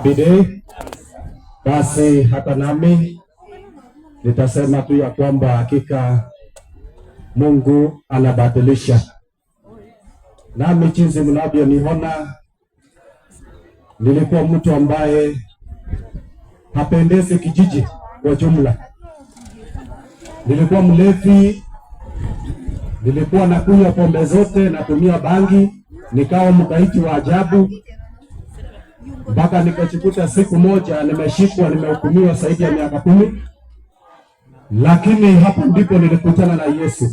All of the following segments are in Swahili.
Bidii. Basi hata nami nitasema tu ya kwamba hakika Mungu anabadilisha. Nami jinsi mnavyoniona, nilikuwa mtu ambaye hapendezi kijiji kwa jumla. Nilikuwa mlevi, nilikuwa nakunywa pombe zote, natumia bangi, nikawa mkaiti wa ajabu, mpaka nikachikuta siku moja nimeshikwa, nimehukumiwa zaidi ya miaka 10. Lakini hapo ndipo nilikutana na Yesu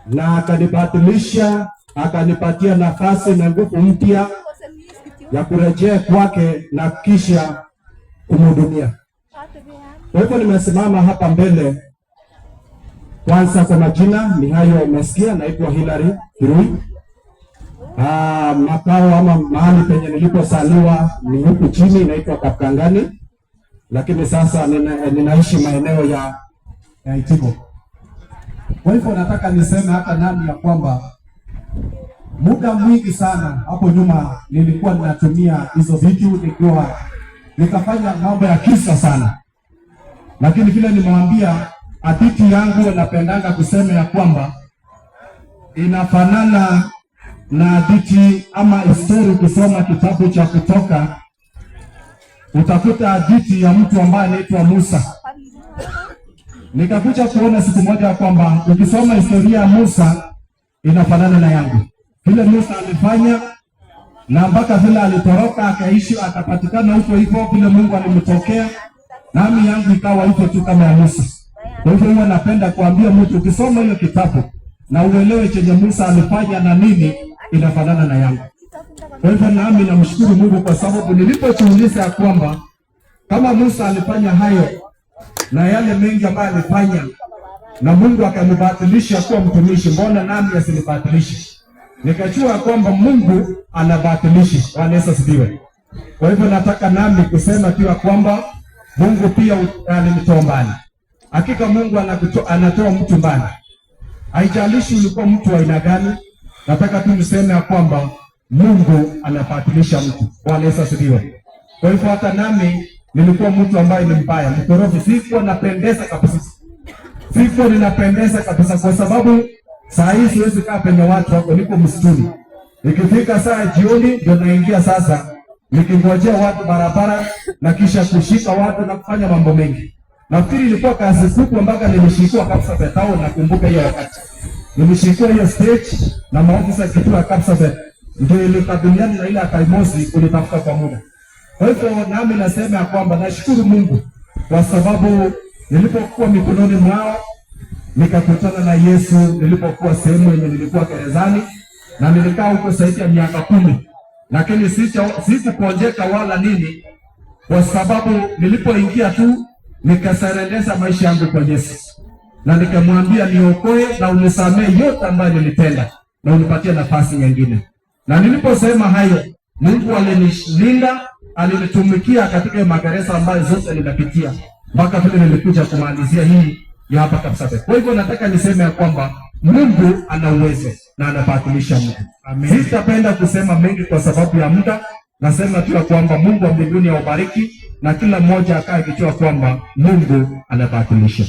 na akanibadilisha, akanipatia nafasi na nguvu mpya ya kurejea kwake na kisha kumhudumia. Kwa hivyo nimesimama hapa mbele. Kwanza kwa majina ni hayo umesikia, naitwa Hilary Kirui. Makao ama mahali penye nilipozaliwa ni huku chini, naitwa Kapkangani, lakini sasa ninaishi maeneo ya Itiko. Kwa hivyo nataka niseme hata nani ya kwamba muda mwingi sana hapo nyuma nilikuwa ninatumia hizo vitu, nikafanya mambo ya kisa sana, lakini vile nimewambia hadithi yangu napendanga kusema ya kwamba inafanana na hadithi ama historia. Ukisoma kitabu cha Kutoka utakuta hadithi ya mtu ambaye anaitwa Musa. Nikakuja kuona siku moja kwamba ukisoma historia ya Musa inafanana na yangu, vile Musa alifanya na mpaka vile alitoroka akaishi akapatikana huko hivyo vile Mungu alimtokea, nami yangu ikawa hivyo tu kama ya Musa. Kwa hivyo huwa napenda kuambia mtu ukisoma hiyo kitabu na uelewe chenye Musa alifanya na nini inafanana na yangu. Kwa hivyo nami namshukuru Mungu kwa sababu nilipojiuliza ya kwamba kama Musa alifanya hayo na yale mengi ambayo alifanya na Mungu akanibadilisha kuwa mtumishi, mbona nami asinibadilishe? Nikajua kwamba Mungu anabadilisha. Bwana Yesu asifiwe. Kwa hivyo nataka nami kusema tu kwamba Mungu pia alinitoa mbali. Hakika Mungu anatoa mtu mbali. Haijalishi ulikuwa mtu wa aina gani, nataka tu niseme ya kwamba Mungu anabadilisha mtu. Bwana Yesu asifiwe. Kwa hivyo hata nami nilikuwa mtu ambaye ni mbaya, mkorofi, sikuwa napendeza kabisa. Sikuwa ninapendeza kabisa kwa sababu saa hii siwezi kaa penye watu wako, niko msituni. Ikifika saa jioni ndio naingia sasa, nikingojea watu barabara na kisha kushika watu na kufanya mambo mengi. Nafikiri ilikuwa kazi kubwa mpaka nilishikwa Kapsabet. Nakumbuka hiyo wakati nilishikwa hiyo stage na maofisa kitu ya Kapsabet, ndio ilikabiliana na ile akaimosi kulitafuta kwa muda. Kwa hivyo nami nasema kwamba nashukuru Mungu kwa sababu nilipokuwa mikononi mwao nikakutana na Yesu. Nilipokuwa sehemu yenye nilikuwa gerezani na nilikaa huko zaidi ya miaka 10, lakini sikuponjeka wala nini, kwa sababu nilipoingia tu nikasarendeza maisha yangu kwa Yesu na nikamwambia niokoe na unisamehe yote ambayo nilitenda na unipatie nafasi nyingine. Na niliposema hayo, Mungu alinilinda, alinitumikia katika magereza ambayo zote ninapitia mpaka vile nilikuja kumalizia hii ya hapa Kapsabet. Kwa hivyo nataka niseme ya kwamba Mungu ana uwezo na anabadilisha mtu. Amen. Sitapenda kusema mengi kwa sababu ya muda. Nasema tu ya kwamba Mungu wa mbinguni awabariki na kila mmoja akae akijua kwamba Mungu anabadilisha.